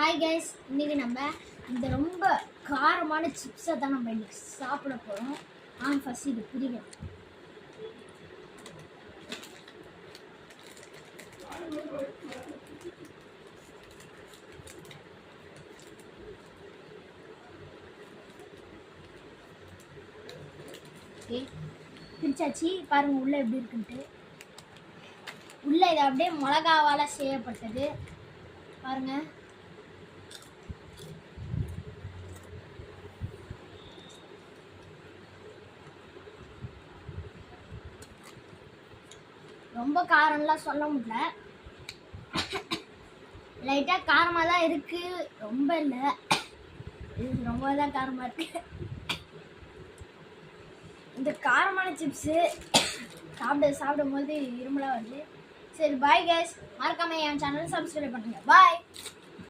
Hi guys, இன்னைக்கு நம்ம இந்த ரொம்ப காரமான சிப்ஸை தான் நம்ம இன்னைக்கு சாப்பிட போகிறோம். ஃபர்ஸ்ட் இது பிடிக்கும். பிரிச்சாச்சு, பாருங்க உள்ள எப்படி இருக்குன்ட்டு. உள்ள இது அப்படியே மிளகாவால் செய்யப்பட்டது பாருங்க. ரொம்ப காரம்லாம் சொல்ல முடியல, லைட்டாக காரமாக தான் இருக்குது, ரொம்ப இல்லை, இது ரொம்ப தான் காரமாக இருக்கு. இந்த காரமான சிப்ஸு சாப்பிடும் போது இருமலாக வருது. சரி பாய் கைஸ், மறக்காம என் சேனல் சப்ஸ்கிரைப் பண்ணுங்க. பாய்.